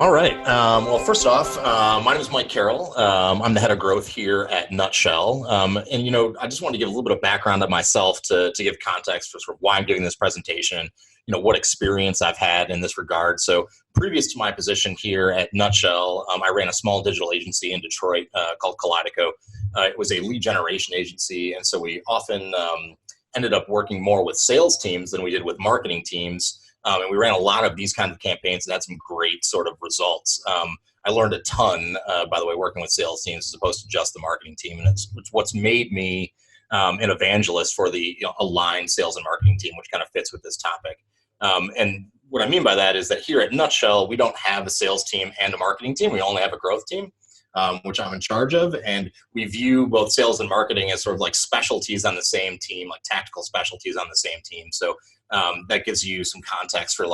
All right. Well, first off, my name is Mike Carroll. I'm the head of growth here at Nutshell. I just wanted to give a little bit of background on myself to give context for sort of why I'm doing this presentation, what experience I've had in this regard. So previous to my position here at Nutshell, I ran a small digital agency in Detroit called Kaleido. It was a lead generation agency. And so we often ended up working more with sales teams than we did with marketing teams. And we ran a lot of these kinds of campaigns and had some great sort of results. I learned a ton, by the way, working with sales teams as opposed to just the marketing team. And it's what's made me an evangelist for the aligned sales and marketing team, which kind of fits with this topic. And what I mean by that is that here at Nutshell, we don't have a sales team and a marketing team. We only have a growth team. Which I'm in charge of. And we view both sales and marketing as sort of like specialties on the same team, like tactical specialties on the same team. So that gives you some context for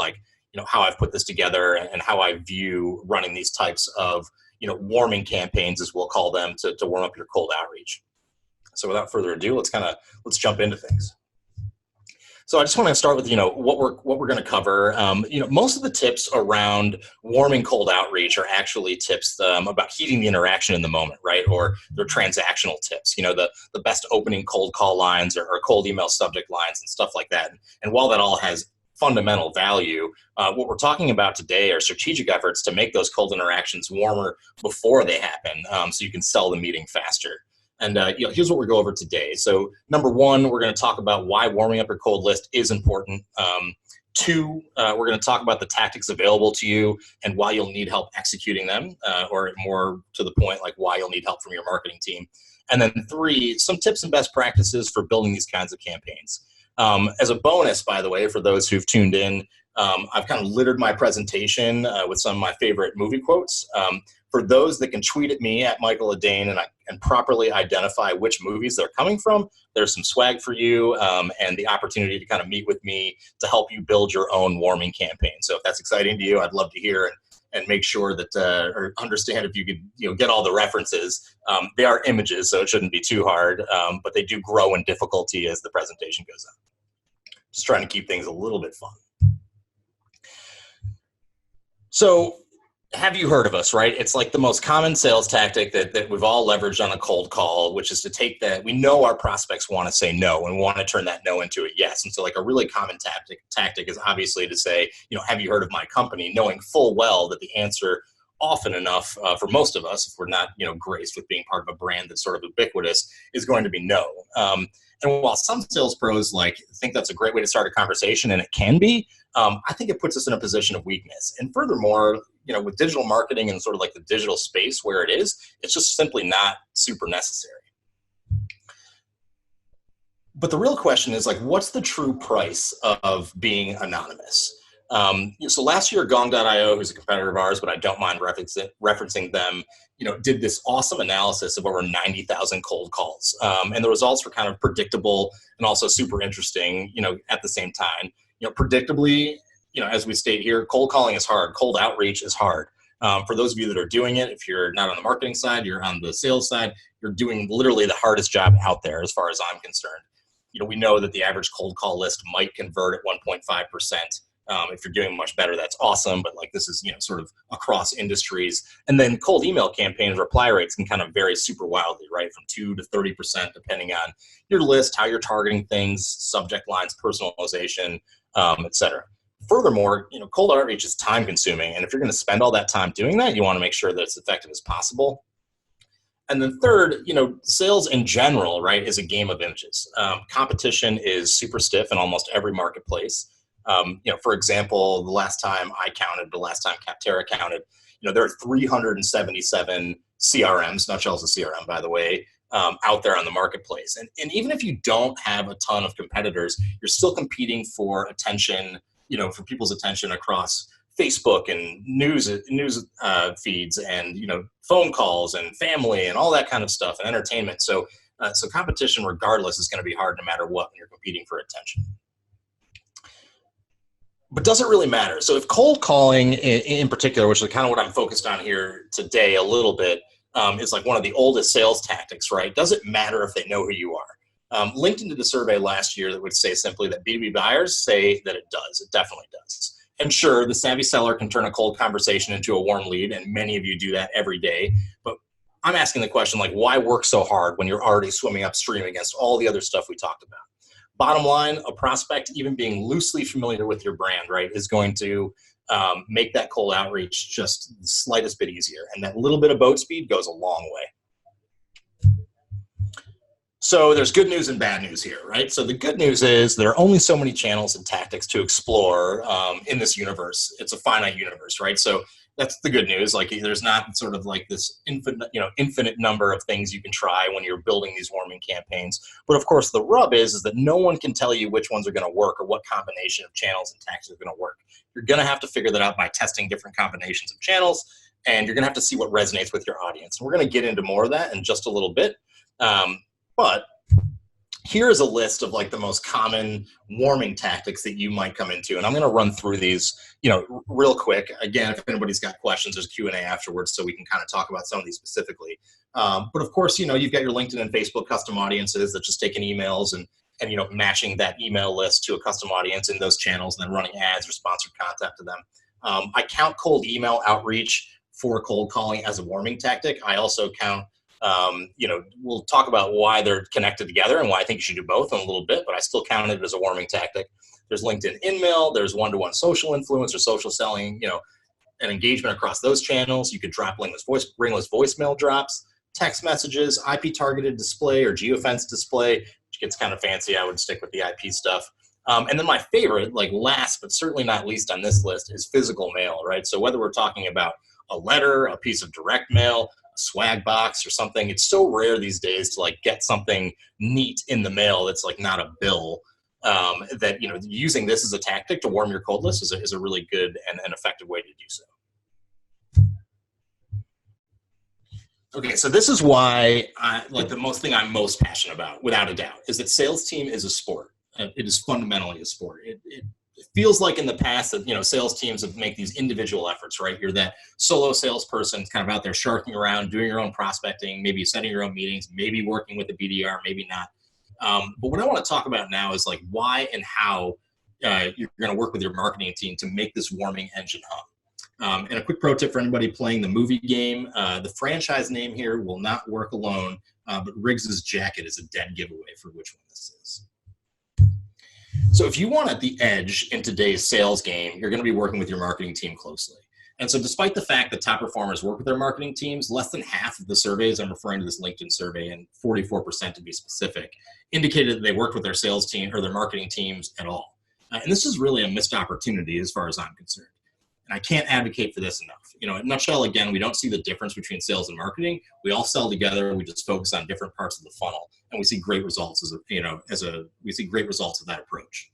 how I've put this together and how I view running these types of, warming campaigns, as we'll call them, to warm up your cold outreach. So without further ado, let's jump into things. So I just want to start with, what we're going to cover. Most of the tips around warming cold outreach are actually tips about heating the interaction in the moment, right? Or they're transactional tips, the best opening cold call lines or cold email subject lines and stuff like that. And while that all has fundamental value, what we're talking about today are strategic efforts to make those cold interactions warmer before they happen, so you can sell the meeting faster. And here's what we'll go over today. So number one, we're going to talk about why warming up your cold list is important. Two, we're going to talk about the tactics available to you and why you'll need help executing them, or more to the point, like why you'll need help from your marketing team. And then three, some tips and best practices for building these kinds of campaigns. As a bonus, by the way, for those who've tuned in, I've kind of littered my presentation with some of my favorite movie quotes. For those that can tweet at me at Michael Adane and properly identify which movies they're coming from, there's some swag for you and the opportunity to kind of meet with me to help you build your own warming campaign. So if that's exciting to you, I'd love to hear and make sure that or understand if you could get all the references. They are images, so it shouldn't be too hard, but they do grow in difficulty as the presentation goes on. Just trying to keep things a little bit fun. So have you heard of us, right? It's like the most common sales tactic that we've all leveraged on a cold call, which is to take that. We know our prospects want to say no and want to turn that no into a yes. And so like a really common tactic is obviously to say, have you heard of my company? Knowing full well that the answer often enough for most of us, if we're not, graced with being part of a brand that's sort of ubiquitous, is going to be no. And while some sales pros think that's a great way to start a conversation, and it can be, I think it puts us in a position of weakness. And furthermore, with digital marketing and sort of like the digital space where it is, it's just simply not super necessary. But the real question is what's the true price of being anonymous? So last year, Gong.io, who's a competitor of ours, but I don't mind referencing them, did this awesome analysis of over 90,000 cold calls. And the results were kind of predictable and also super interesting, at the same time. Predictably, as we state here, cold calling is hard. Cold outreach is hard. For those of you that are doing it, if you're not on the marketing side, you're on the sales side, you're doing literally the hardest job out there as far as I'm concerned. We know that the average cold call list might convert at 1.5%. If you're doing much better, that's awesome. But this is, sort of across industries. And then cold email campaign reply rates can kind of vary super wildly, right? From 2 to 30%, depending on your list, how you're targeting things, subject lines, personalization, et cetera. Furthermore, cold outreach is time consuming. And if you're going to spend all that time doing that, you want to make sure that it's effective as possible. And then third, sales in general, right, is a game of images. Competition is super stiff in almost every marketplace. For example, the last time Capterra counted, there are 377 CRMs, Nutshell's a CRM, by the way, out there on the marketplace. And even if you don't have a ton of competitors, you're still competing for attention, for people's attention across Facebook and news feeds and, phone calls and family and all that kind of stuff and entertainment. So competition regardless is going to be hard no matter what when you're competing for attention. But does it really matter? So if cold calling in particular, which is kind of what I'm focused on here today a little bit, is one of the oldest sales tactics, right? Does it matter if they know who you are? LinkedIn did a survey last year that would say simply that B2B buyers say that it does. It definitely does. And sure, the savvy seller can turn a cold conversation into a warm lead, and many of you do that every day. But I'm asking the question, like, why work so hard when you're already swimming upstream against all the other stuff we talked about? Bottom line, a prospect, even being loosely familiar with your brand, right, is going to make that cold outreach just the slightest bit easier. And that little bit of boat speed goes a long way. So there's good news and bad news here, right? So the good news is there are only so many channels and tactics to explore in this universe. It's a finite universe, right? So that's the good news. Like, there's not sort of like this infinite number of things you can try when you're building these warming campaigns. But of course, the rub is that no one can tell you which ones are going to work or what combination of channels and tactics are going to work. You're going to have to figure that out by testing different combinations of channels, and you're going to have to see what resonates with your audience. And we're going to get into more of that in just a little bit. But here is a list of like the most common warming tactics that you might come into. And I'm going to run through these, real quick. Again, if anybody's got questions, there's Q&A afterwards, so we can kind of talk about some of these specifically. But of course, you've got your LinkedIn and Facebook custom audiences that just taking emails and matching that email list to a custom audience in those channels and then running ads or sponsored content to them. I count cold email outreach for cold calling as a warming tactic. I also count we'll talk about why they're connected together and why I think you should do both in a little bit, but I still count it as a warming tactic. There's LinkedIn InMail, there's one-to-one social influence or social selling, and engagement across those channels. You could drop ringless voicemail drops, text messages, IP targeted display or geofence display, which gets kind of fancy. I would stick with the IP stuff. And then my favorite, like last but certainly not least on this list, is physical mail, right? So whether we're talking about a letter, a piece of direct mail, swag box or something, it's so rare these days to like get something neat in the mail that's like not a bill, that using this as a tactic to warm your cold list is a really good and effective way to do so. Okay, so this is why the thing I'm most passionate about, without a doubt, is that sales team is a sport. It is fundamentally a sport. It feels like in the past that sales teams have make these individual efforts, right? You're that solo salesperson kind of out there sharking around, doing your own prospecting, maybe setting your own meetings, maybe working with a BDR, maybe not. But what I want to talk about now is like why and how you're going to work with your marketing team to make this warming engine hum. And a quick pro tip for anybody playing the movie game: the franchise name here will not work alone, but Riggs's jacket is a dead giveaway for which one this is. So if you want the edge in today's sales game, you're going to be working with your marketing team closely. And so despite the fact that top performers work with their marketing teams, less than half of the surveys, I'm referring to this LinkedIn survey, and 44% to be specific, indicated that they worked with their sales team or their marketing teams at all. And this is really a missed opportunity as far as I'm concerned. And I can't advocate for this enough. In a nutshell, again, we don't see the difference between sales and marketing. We all sell together. We just focus on different parts of the funnel, and we see great results we see great results of that approach.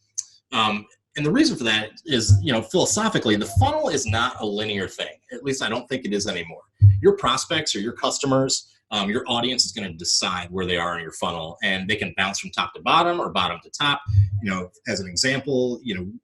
And the reason for that is, philosophically, the funnel is not a linear thing. At least I don't think it is anymore. Your prospects or your customers, your audience is going to decide where they are in your funnel, and they can bounce from top to bottom or bottom to top. As an example,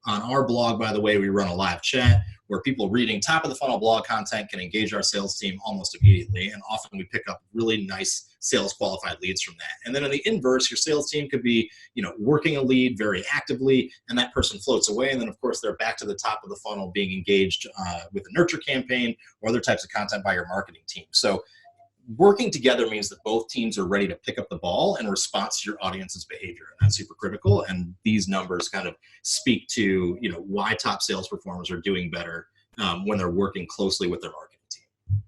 on our blog, by the way, we run a live chat where people reading top of the funnel blog content can engage our sales team almost immediately. And often we pick up really nice sales qualified leads from that. And then in the inverse, your sales team could be, working a lead very actively, and that person floats away. And then of course they're back to the top of the funnel being engaged with a nurture campaign or other types of content by your marketing team. So working together means that both teams are ready to pick up the ball in response to your audience's behavior. And that's super critical. And these numbers kind of speak to, why top sales performers are doing better when they're working closely with their marketing team.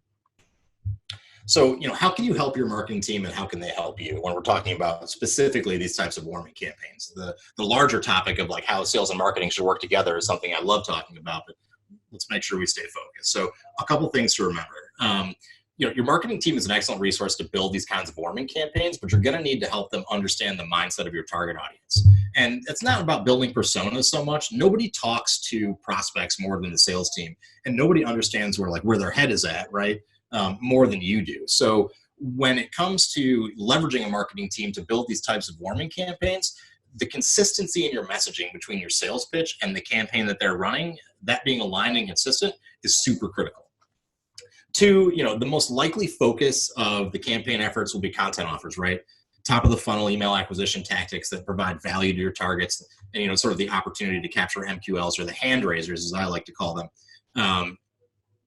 So, how can you help your marketing team and how can they help you when we're talking about specifically these types of warming campaigns? The larger topic of like how sales and marketing should work together is something I love talking about, but let's make sure we stay focused. So a couple things to remember. Your marketing team is an excellent resource to build these kinds of warming campaigns, but you're going to need to help them understand the mindset of your target audience. And it's not about building personas so much. Nobody talks to prospects more than the sales team, and nobody understands where their head is at, right? More than you do. So when it comes to leveraging a marketing team to build these types of warming campaigns, the consistency in your messaging between your sales pitch and the campaign that they're running, that being aligned and consistent, is super critical. Two, the most likely focus of the campaign efforts will be content offers, right? top of the funnel email acquisition tactics that provide value to your targets, and sort of the opportunity to capture MQLs, or the hand raisers, as I like to call them.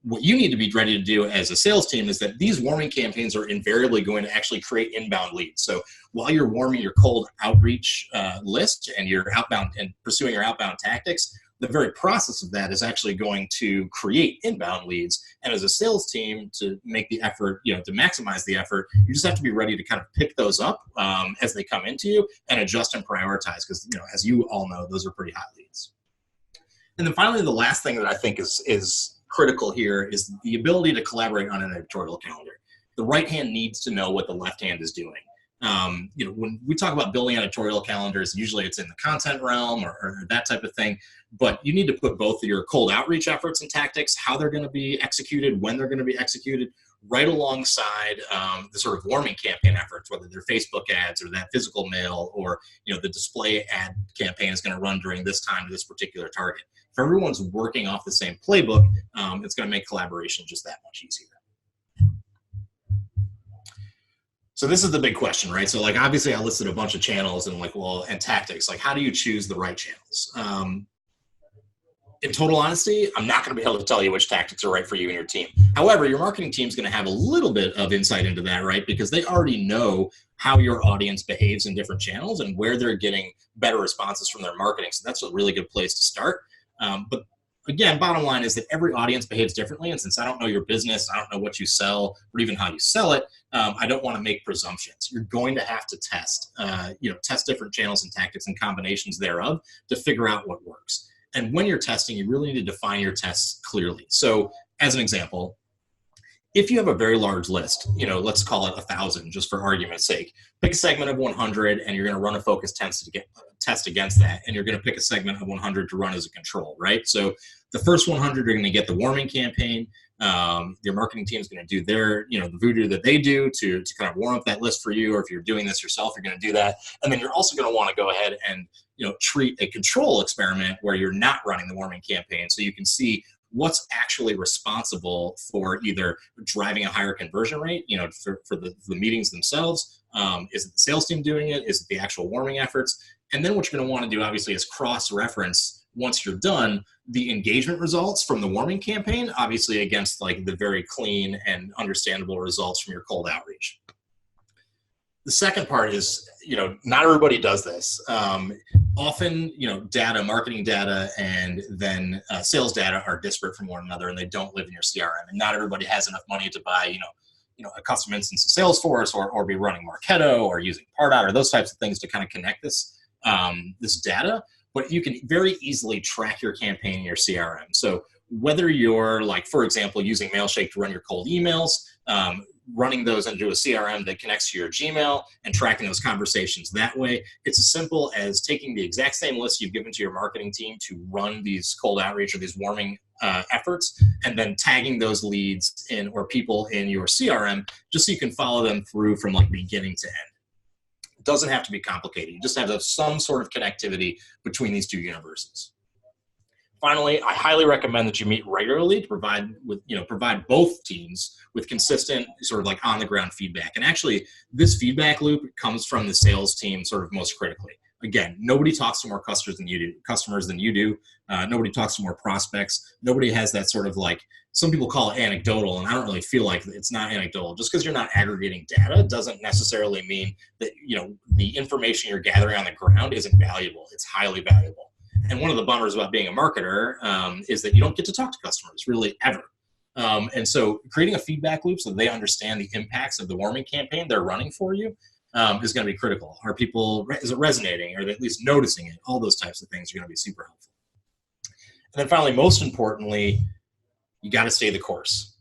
What you need to be ready to do as a sales team is that these warming campaigns are invariably going to actually create inbound leads. So while you're warming your cold outreach list and your outbound and pursuing your outbound tactics, the very process of that is actually going to create inbound leads. And as a sales team, to make the effort, to maximize the effort, you just have to be ready to kind of pick those up as they come into you and adjust and prioritize, because as you all know, those are pretty hot leads. And then finally, the last thing that I think is critical here is the ability to collaborate on an editorial calendar. The right hand needs to know what the left hand is doing. When we talk about building editorial calendars, usually it's in the content realm or that type of thing, but you need to put both your cold outreach efforts and tactics, how they're going to be executed, when they're going to be executed, right alongside the sort of warming campaign efforts, whether they're Facebook ads or that physical mail, or the display ad campaign is going to run during this time to this particular target. If everyone's working off the same playbook, it's going to make collaboration just that much easier. So this is the big question, right? So obviously I listed a bunch of channels and tactics. How do you choose the right channels? In total honesty, I'm not going to be able to tell you which tactics are right for you and your team. However, your marketing team is going to have a little bit of insight into that, right? Because they already know how your audience behaves in different channels and where they're getting better responses from their marketing. So that's a really good place to start. But again, bottom line is that every audience behaves differently. And since I don't know your business, I don't know what you sell or even how you sell it, I don't want to make presumptions. You're going to have to test, test different channels and tactics and combinations thereof to figure out what works. And when you're testing, you really need to define your tests clearly. So as an example, if you have a very large list, let's call it 1,000, just for argument's sake, pick a segment of 100 and you're going to run a focus test against that. And you're going to pick a segment of 100 to run as a control, right? So the first 100 are going to get the warming campaign. Your marketing team is going to do their, the voodoo that they do to kind of warm up that list for you. Or if you're doing this yourself, you're going to do that. And then you're also going to want to go ahead and, treat a control experiment where you're not running the warming campaign, so you can see what's actually responsible for either driving a higher conversion rate, for the meetings themselves. Is it the sales team doing it? Is it the actual warming efforts? And then what you're going to want to do, obviously, is cross-reference, once you're done, the engagement results from the warming campaign, obviously against the very clean and understandable results from your cold outreach. The second part is, not everybody does this. Often, data, marketing data, and then sales data are disparate from one another, and they don't live in your CRM. And not everybody has enough money to buy, a custom instance of Salesforce, or be running Marketo, or using Pardot, or those types of things to kind of connect this data. But you can very easily track your campaign in your CRM. So whether you're, for example, using Mailshake to run your cold emails, running those into a CRM that connects to your Gmail and tracking those conversations that way. It's as simple as taking the exact same list you've given to your marketing team to run these cold outreach or these warming efforts, and then tagging those leads or people in your CRM, just so you can follow them through from beginning to end. It doesn't have to be complicated. You just have to have some sort of connectivity between these two universes. Finally, I highly recommend that you meet regularly to provide both teams with consistent sort of on the ground feedback. And actually, this feedback loop comes from the sales team sort of most critically. Again, nobody talks to more customers than you do. Nobody talks to more prospects. Nobody has that sort of some people call it anecdotal, and I don't really feel like it's not anecdotal. Just because you're not aggregating data doesn't necessarily mean that the information you're gathering on the ground isn't valuable. It's highly valuable. And one of the bummers about being a marketer is that you don't get to talk to customers really ever. And so creating a feedback loop so they understand the impacts of the warming campaign they're running for you is going to be critical. Is it resonating? Are they at least noticing it? All those types of things are going to be super helpful. And then finally, most importantly, you got to stay the course.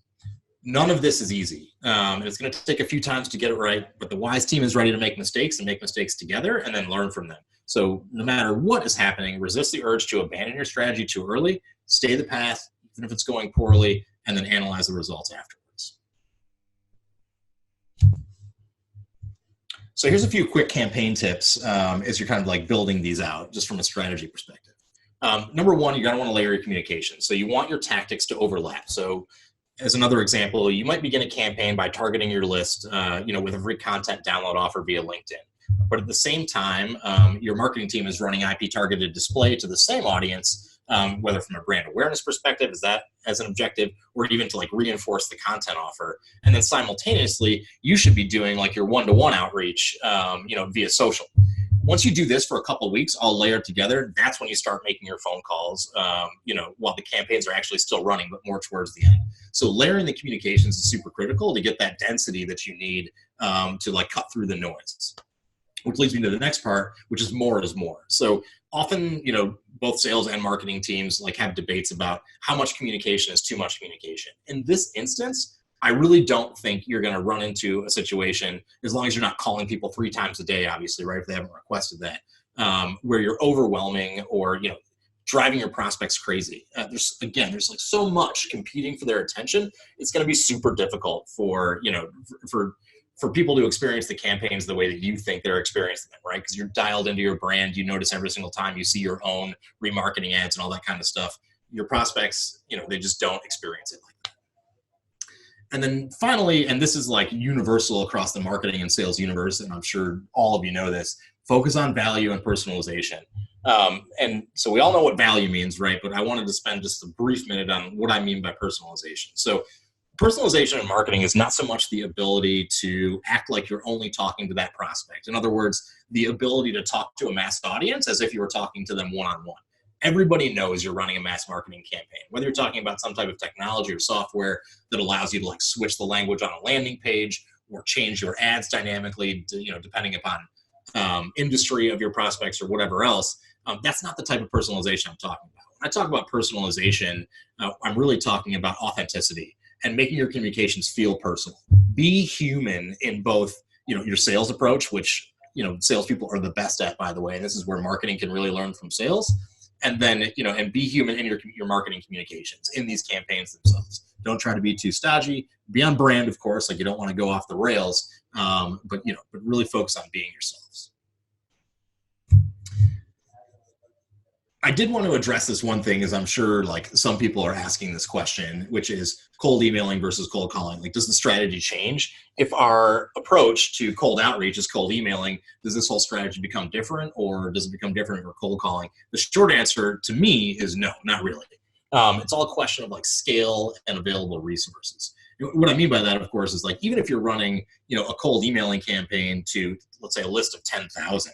None of this is easy. And it's going to take a few times to get it right, but the wise team is ready to make mistakes and make mistakes together and then learn from them. So no matter what is happening, resist the urge to abandon your strategy too early, stay the path, even if it's going poorly, and then analyze the results afterwards. So here's a few quick campaign tips as you're kind of building these out, just from a strategy perspective. Number one, you're going to want to layer your communication. So you want your tactics to overlap. So as another example, you might begin a campaign by targeting your list, with a free content download offer via LinkedIn. But at the same time, your marketing team is running IP targeted display to the same audience, whether from a brand awareness perspective, is that as an objective, or even to like reinforce the content offer. And then simultaneously, you should be doing like your one-to-one outreach, via social. Once you do this for a couple of weeks, all layered together, that's when you start making your phone calls, while the campaigns are actually still running, but more towards the end. So layering the communications is super critical to get that density that you need to like cut through the noise. Which leads me to the next part, which is more is more. So often, both sales and marketing teams like have debates about how much communication is too much communication. In this instance, I really don't think you're going to run into a situation, as long as you're not calling people 3 times a day, obviously, right? If they haven't requested that, where you're overwhelming or, driving your prospects crazy. There's like so much competing for their attention. It's going to be super difficult for people to experience the campaigns the way that you think they're experiencing them, right? Because you're dialed into your brand. You notice every single time you see your own remarketing ads and all that kind of stuff. Your prospects, they just don't experience it like that. And then finally, and this is like universal across the marketing and sales universe, and I'm sure all of you know this, focus on value and personalization. And so we all know what value means, right? But I wanted to spend just a brief minute on what I mean by personalization. So personalization in marketing is not so much the ability to act like you're only talking to that prospect. In other words, the ability to talk to a mass audience as if you were talking to them one-on-one. Everybody knows you're running a mass marketing campaign, whether you're talking about some type of technology or software that allows you to like switch the language on a landing page or change your ads dynamically, depending upon industry of your prospects or whatever else. That's not the type of personalization I'm talking about. When I talk about personalization, I'm really talking about authenticity and making your communications feel personal. Be human in both, your sales approach, which, salespeople are the best at, by the way, and this is where marketing can really learn from sales. And then, and be human in your marketing communications in these campaigns themselves. Don't try to be too stodgy. Be on brand, of course, like you don't want to go off the rails, but really focus on being yourselves. I did want to address this one thing, as I'm sure like some people are asking this question, which is cold emailing versus cold calling. Like, does the strategy change? If our approach to cold outreach is cold emailing, does this whole strategy become different, or does it become different for cold calling? The short answer to me is no, not really. It's all a question of like scale and available resources. What I mean by that, of course, is like, even if you're running, a cold emailing campaign to, let's say, a list of 10,000,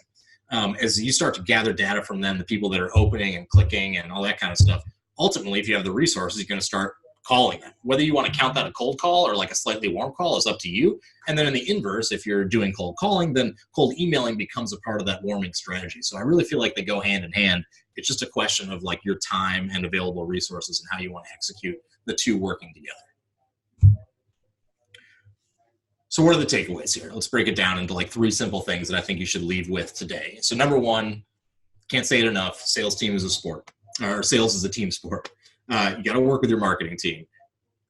as you start to gather data from them, the people that are opening and clicking and all that kind of stuff, ultimately, if you have the resources, you're going to start calling them. Whether you want to count that a cold call or like a slightly warm call is up to you. And then in the inverse, if you're doing cold calling, then cold emailing becomes a part of that warming strategy. So I really feel like they go hand in hand. It's just a question of like your time and available resources and how you want to execute the two working together. So what are the takeaways here? Let's break it down into like 3 simple things that I think you should leave with today. So number 1, can't say it enough, sales team is a sport, or sales is a team sport. You got to work with your marketing team.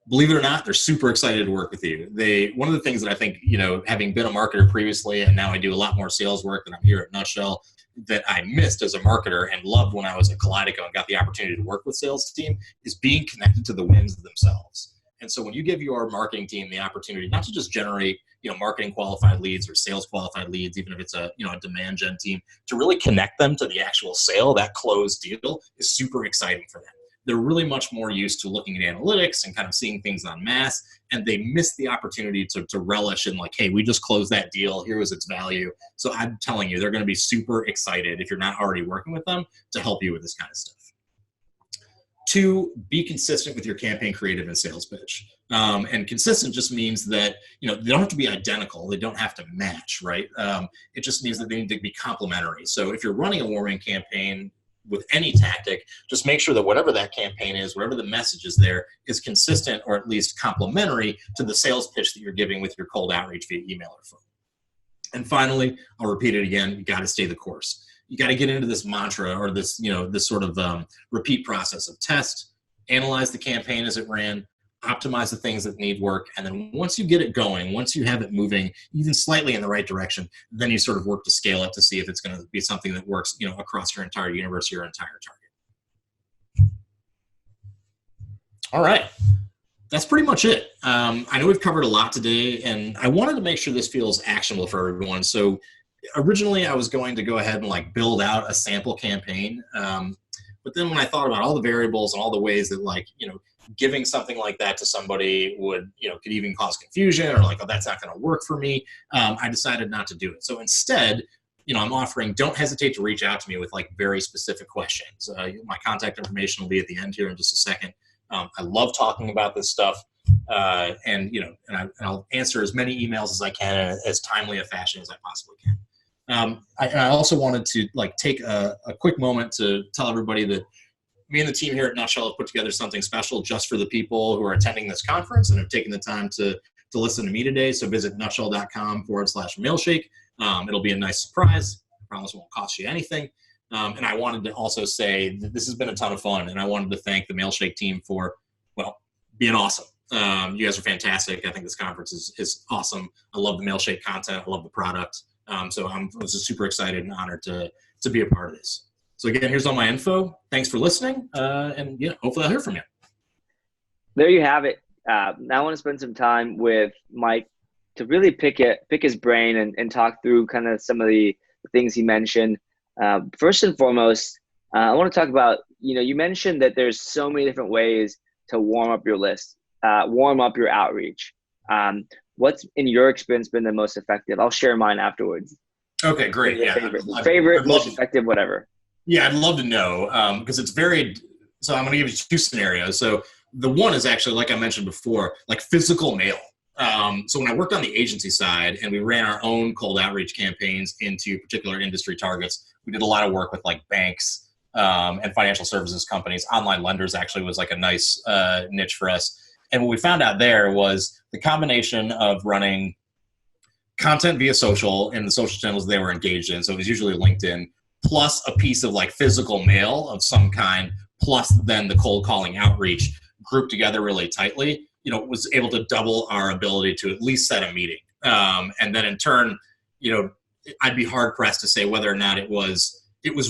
Believe it or not, they're super excited to work with you. One of the things that I think, having been a marketer previously, and now I do a lot more sales work than I'm here at Nutshell, that I missed as a marketer and loved when I was at Kaleido and got the opportunity to work with sales team, is being connected to the wins themselves. And so when you give your marketing team the opportunity not to just generate, marketing qualified leads or sales qualified leads, even if it's a demand gen team, to really connect them to the actual sale, that closed deal is super exciting for them. They're really much more used to looking at analytics and kind of seeing things en masse, and they miss the opportunity to relish in like, hey, we just closed that deal. Here was its value. So I'm telling you, they're going to be super excited, if you're not already working with them, to help you with this kind of stuff. 2, be consistent with your campaign creative and sales pitch. And consistent just means that, they don't have to be identical. They don't have to match, right? It just means that they need to be complementary. So if you're running a warming campaign with any tactic, just make sure that whatever that campaign is, whatever the message is there, is consistent or at least complementary to the sales pitch that you're giving with your cold outreach via email or phone. And finally, I'll repeat it again, you got to stay the course. You got to get into this mantra or this, this sort of repeat process of test, analyze the campaign as it ran, optimize the things that need work. And then once you get it going, once you have it moving even slightly in the right direction, then you sort of work to scale it to see if it's going to be something that works, across your entire universe, your entire target. All right. That's pretty much it. I know we've covered a lot today, and I wanted to make sure this feels actionable for everyone. So originally I was going to go ahead and like build out a sample campaign. But then when I thought about all the variables and all the ways that like, giving something like that to somebody would, could even cause confusion or like, oh, that's not going to work for me. I decided not to do it. So instead, I'm offering, don't hesitate to reach out to me with like very specific questions. My contact information will be at the end here in just a second. I love talking about this stuff. And I'll answer as many emails as I can in as timely a fashion as I possibly can. I also wanted to like take a quick moment to tell everybody that me and the team here at Nutshell have put together something special just for the people who are attending this conference and have taken the time to listen to me today. So visit nutshell.com/Mailshake. It'll be a nice surprise. I promise it won't cost you anything. And I wanted to also say that this has been a ton of fun, and I wanted to thank the Mailshake team for, being awesome. You guys are fantastic. I think this conference is awesome. I love the Mailshake content. I love the product. So I was just super excited and honored to be a part of this. So again, here's all my info. Thanks for listening. And hopefully I'll hear from you. There you have it. Now I want to spend some time with Mike to really pick his brain and talk through kind of some of the things he mentioned. First and foremost, I want to talk about, you mentioned that there's so many different ways to warm up your list, warm up your outreach. What's in your experience been the most effective? I'll share mine afterwards. Okay, great. Yeah, favorite, most effective, whatever. Yeah, I'd love to know because it's varied. So I'm going to give you two scenarios. So the one is actually, like I mentioned before, like physical mail. So when I worked on the agency side and we ran our own cold outreach campaigns into particular industry targets, we did a lot of work with like banks and financial services companies. Online lenders actually was like a nice niche for us. And what we found out there was the combination of running content via social and the social channels they were engaged in. So it was usually LinkedIn, plus a piece of like physical mail of some kind, plus then the cold calling outreach grouped together really tightly, was able to double our ability to at least set a meeting. And then in turn, I'd be hard pressed to say whether or not it was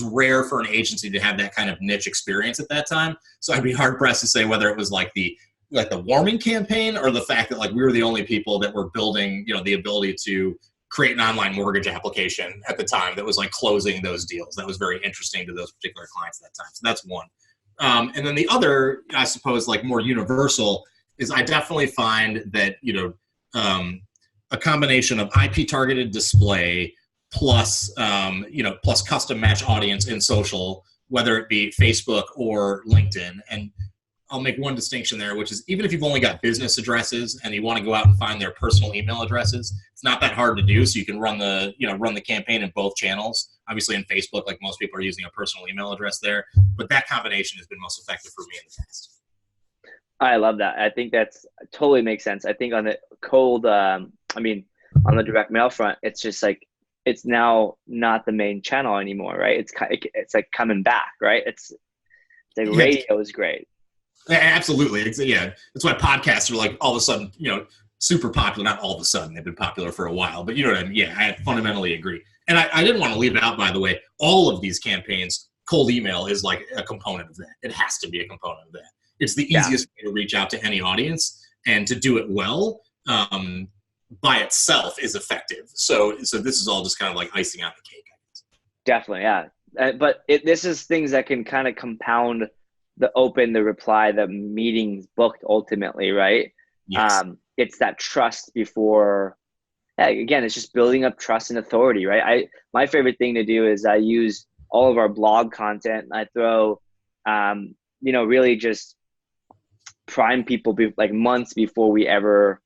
rare for an agency to have that kind of niche experience at that time. So I'd be hard pressed to say whether it was like the warming campaign or the fact that like we were the only people that were building, the ability to create an online mortgage application at the time that was like closing those deals. That was very interesting to those particular clients at that time. So that's one. And then the other, I suppose, like more universal is I definitely find that, a combination of IP targeted display plus, plus custom match audience in social, whether it be Facebook or LinkedIn. And I'll make one distinction there, which is even if you've only got business addresses and you want to go out and find their personal email addresses, it's not that hard to do. So you can run the campaign in both channels. Obviously in Facebook, like most people are using a personal email address there, but that combination has been most effective for me in the past. I love that. I think that's totally makes sense. I think on the cold, on the direct mail front, it's just like, it's now not the main channel anymore, right? It's like coming back, right? It's like radio is great. Yeah, absolutely. Yeah. That's why podcasts are like all of a sudden, super popular. Not all of a sudden, they've been popular for a while, but you know what I mean? Yeah, I fundamentally agree. And I didn't want to leave it out, by the way. All of these campaigns, cold email is like a component of that. It has to be a component of that. It's the easiest way to reach out to any audience, and to do it well by itself is effective. So this is all just kind of like icing on the cake. Definitely, yeah. But this is things that can kind of compound the reply, the meetings booked ultimately, right? Yes. It's that trust before, again, it's just building up trust and authority, right? My favorite thing to do is I use all of our blog content. I throw, really just prime people like months before we ever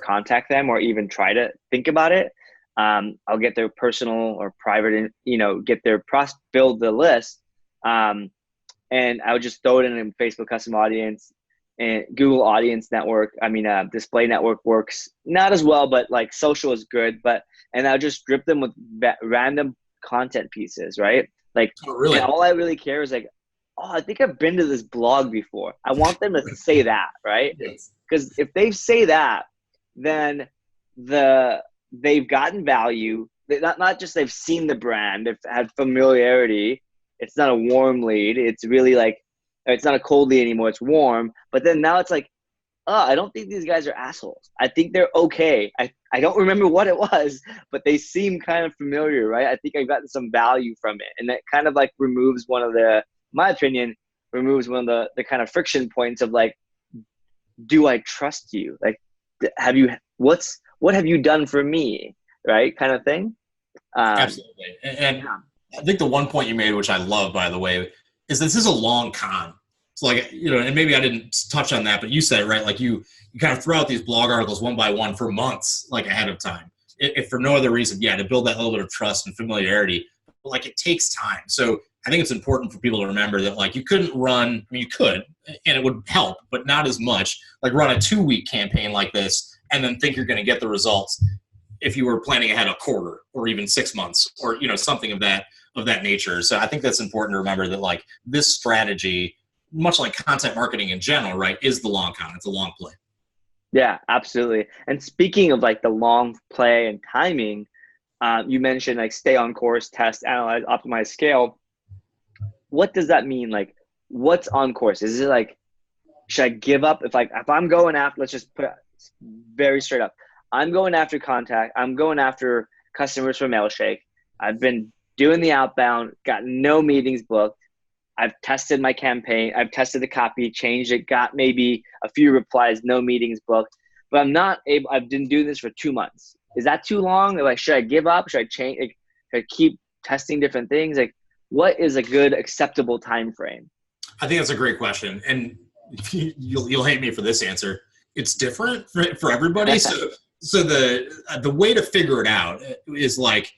contact them or even try to think about it. I'll get their personal or private, get their build the list. And I would just throw it in a Facebook custom audience and Google Audience Network. Display Network works not as well, but like social is good. And I'll just drip them with random content pieces, right? Like, and all I really care is like, oh, I think I've been to this blog before. I want them to say that, right? Because if they say that, then they've gotten value. Not just they've seen the brand, they've had familiarity. It's not a warm lead. It's really like, it's not a cold lead anymore. It's warm. But then now it's like, I don't think these guys are assholes. I think they're okay. I don't remember what it was, but they seem kind of familiar, right? I think I got some value from it. And that kind of like removes one of the, my opinion, removes one of the kind of friction points of like, do I trust you? Like, what have you done for me? Right? Kind of thing. Absolutely. And I think the one point you made, which I love, by the way, is this is a long con. So like, and maybe I didn't touch on that, but you said it, right? Like you kind of throw out these blog articles one by one for months, like ahead of time. If for no other reason, to build that little bit of trust and familiarity, but like it takes time. So I think it's important for people to remember that like you couldn't run, I mean, you could, and it would help, but not as much, like run a 2-week campaign like this and then think you're going to get the results if you were planning ahead a quarter or even 6 months or, something of that nature. So I think that's important to remember that like this strategy, much like content marketing in general, right, is the long con. It's a long play. Yeah, absolutely. And speaking of like the long play and timing, you mentioned like stay on course, test, analyze, optimize, scale. What does that mean? Like, what's on course? Is it like, should I give up if I'm going after, let's just put it very straight up. I'm going after contact. I'm going after customers from Mailshake. I've been doing the outbound, got no meetings booked. I've tested my campaign. I've tested the copy, changed it, got maybe a few replies, no meetings booked. But I'm not able, I've been doing this for 2 months. Is that too long? Like, should I give up? Should I change? Like, should I keep testing different things? Like, what is a good acceptable time frame? I think that's a great question. And you'll hate me for this answer. It's different for everybody. So the way to figure it out is like,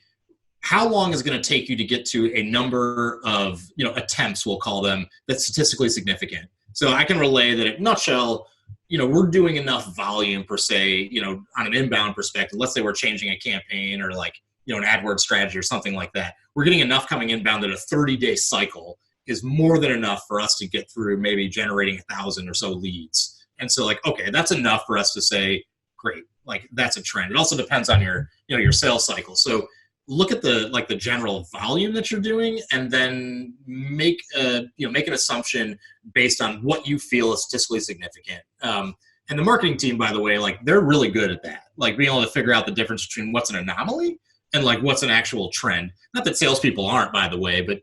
how long is it going to take you to get to a number of, attempts, we'll call them, that's statistically significant? So I can relay that in nutshell, we're doing enough volume per se, on an inbound perspective. Let's say we're changing a campaign or like, an AdWords strategy or something like that. We're getting enough coming inbound that a 30-day cycle is more than enough for us to get through maybe generating 1,000 or so leads. And so like, okay, that's enough for us to say, great, like that's a trend. It also depends on your, your sales cycle. So look at the general volume that you're doing and then make an assumption based on what you feel is statistically significant. And the marketing team, by the way, like they're really good at that, like being able to figure out the difference between what's an anomaly and like what's an actual trend. Not that salespeople aren't, by the way, but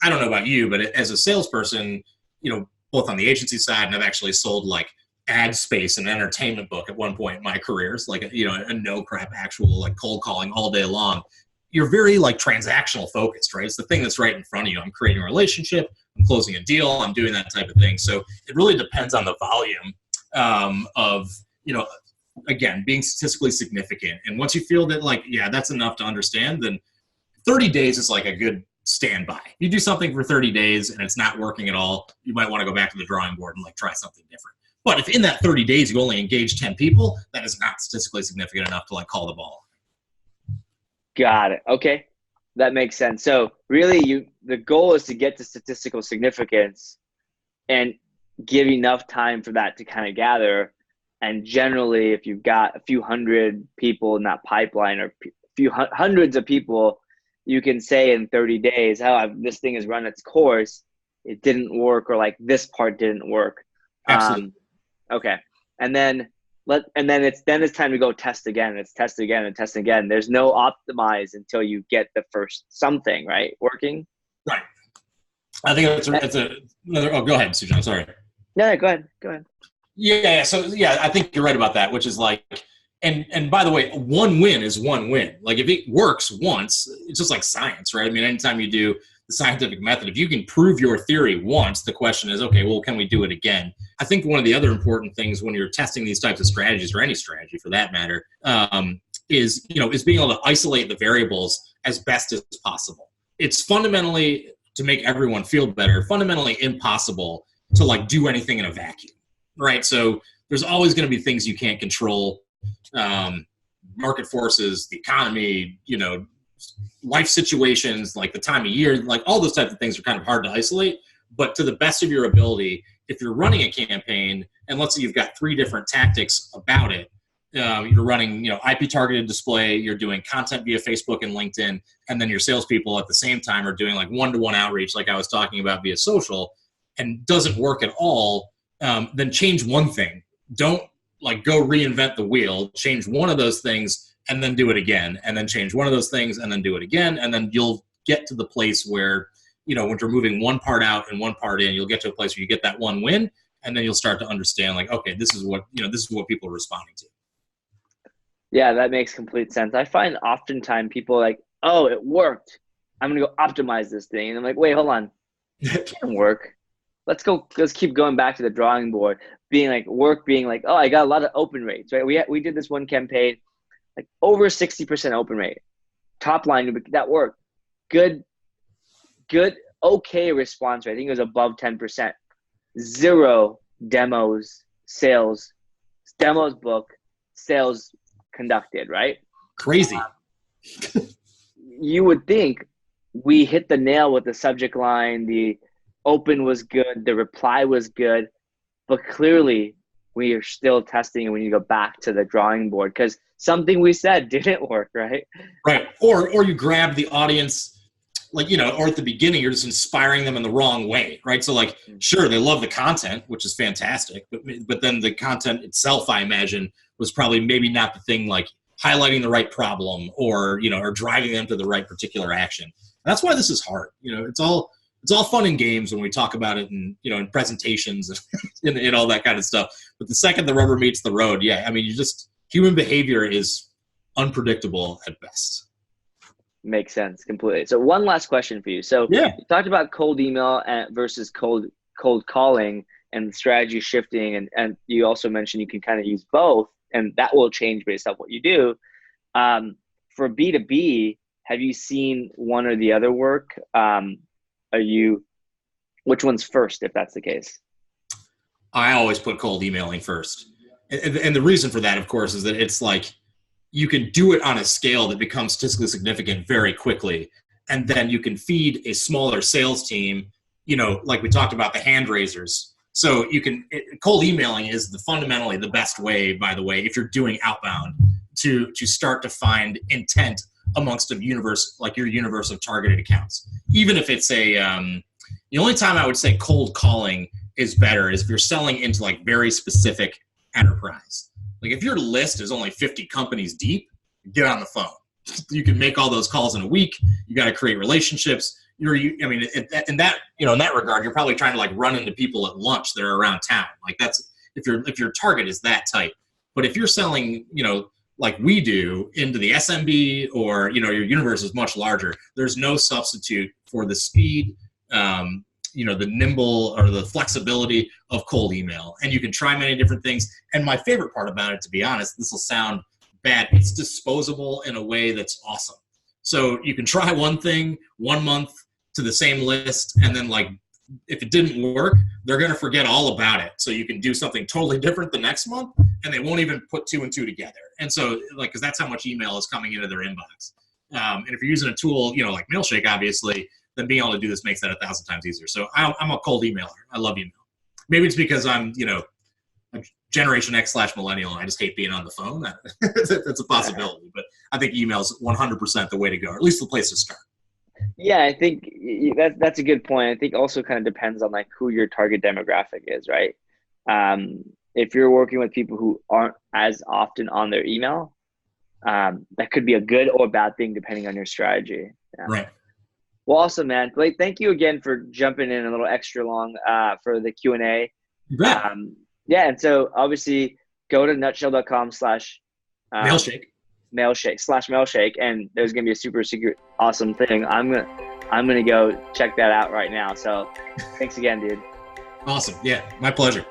I don't know about you, but as a salesperson, both on the agency side and I've actually sold like ad space and entertainment book at one point in my career. It's like, a no crap actual like cold calling all day long. You're very like transactional focused, right? It's the thing that's right in front of you. I'm creating a relationship, I'm closing a deal, I'm doing that type of thing. So it really depends on the volume of, again, being statistically significant. And once you feel that like, that's enough to understand, then 30 days is like a good standby. You do something for 30 days and it's not working at all, you might want to go back to the drawing board and like try something different. But if in that 30 days you only engage 10 people, that is not statistically significant enough to like call the ball. Got it. Okay. That makes sense. So really the goal is to get to statistical significance and give enough time for that to kind of gather. And generally, if you've got a few hundred people in that pipeline or a few hundreds of people, you can say in 30 days, this thing has run its course. It didn't work, or like this part didn't work. Absolutely. Okay. And then it's time to go test again. It's test again and test again. There's no optimize until you get the first something, right, working. Right. I think it's another. Oh, go ahead, Sujan. Sorry. No, go ahead. Yeah. So I think you're right about that, which is like, and by the way, one win is one win. Like if it works once, it's just like science, right? I mean, anytime you do the scientific method, if you can prove your theory once, the question is, okay, well, can we do it again? I think one of the other important things when you're testing these types of strategies, or any strategy for that matter, is being able to isolate the variables as best as possible. It's fundamentally, to make everyone feel better, fundamentally impossible to like do anything in a vacuum, right? So there's always going to be things you can't control, market forces, the economy, life situations, like the time of year, like all those types of things are kind of hard to isolate. But to the best of your ability, if you're running a campaign, and let's say you've got 3 different tactics about it, you're running, IP targeted display, you're doing content via Facebook and LinkedIn, and then your salespeople at the same time are doing like one-to-one outreach, like I was talking about via social, and doesn't work at all, then change one thing. Don't like go reinvent the wheel, change one of those things and then do it again, and then change one of those things and then do it again. And then you'll get to the place where, when you're moving one part out and one part in, you'll get to a place where you get that one win. And then you'll start to understand like, okay, this is what people are responding to. Yeah, that makes complete sense. I find oftentimes people like, oh, it worked, I'm going to go optimize this thing. And I'm like, wait, hold on. It didn't work. Let's keep going back to the drawing board, being like, oh, I got a lot of open rates, right? We did this one campaign, like over 60% open rate. Top line, that worked. Good, okay response rate. I think it was above 10%. 0 demos booked, sales conducted, right? Crazy. You would think we hit the nail with the subject line, the open was good, the reply was good, but clearly we are still testing and we need to go back to the drawing board because something we said didn't work, right? Right. Or you grab the audience, like, or at the beginning, you're just inspiring them in the wrong way, right? So like, sure, they love the content, which is fantastic, but then the content itself, I imagine, was probably maybe not the thing like highlighting the right problem or driving them to the right particular action. And that's why this is hard. It's all fun and games when we talk about it in presentations and all that kind of stuff. But the second the rubber meets the road, yeah, I mean, human behavior is unpredictable at best. Makes sense completely. So one last question for you. So yeah, you talked about cold email versus cold calling and strategy shifting. And you also mentioned you can kind of use both and that will change based on what you do. For B2B, have you seen one or the other work? Which one's first, if that's the case? I always put cold emailing first. And the reason for that, of course, is that it's like, you can do it on a scale that becomes statistically significant very quickly. And then you can feed a smaller sales team, like we talked about the hand raisers. So cold emailing is fundamentally the best way, by the way, if you're doing outbound to start to find intent amongst a universe, like your universe of targeted accounts. Even if it's the only time I would say cold calling is better is if you're selling into like very specific enterprise. Like if your list is only 50 companies deep, get on the phone. You can make all those calls in a week. You got to create relationships. In that regard, you're probably trying to like run into people at lunch that are around town. Like that's if your target is that tight. But if you're selling, like we do into the SMB or your universe is much larger, there's no substitute for the speed, the nimble or the flexibility of cold email. And you can try many different things. And my favorite part about it, to be honest, this will sound bad, it's disposable in a way that's awesome. So you can try one thing 1 month to the same list, and then like if it didn't work, they're going to forget all about it. So you can do something totally different the next month, and they won't even put 2 and 2 together. And so because that's how much email is coming into their inbox. And if you're using a tool, like Mailshake, obviously, then being able to do this makes that 1,000 times easier. So I'm a cold emailer. I love email. Maybe it's because I'm, a Generation X / millennial. I just hate being on the phone. That's a possibility. But I think email is 100% the way to go, or at least the place to start. Yeah, I think that's a good point. I think also kind of depends on like who your target demographic is, right? If you're working with people who aren't as often on their email, that could be a good or bad thing depending on your strategy. Yeah. Right. Well, awesome, man. Blake, thank you again for jumping in a little extra long for the Q&A. Yeah, and so obviously go to nutshell.com / Mailshake. Mailshake, and there's gonna be a super secret awesome thing. I'm gonna go check that out right now. So thanks again, dude. Awesome. Yeah, my pleasure.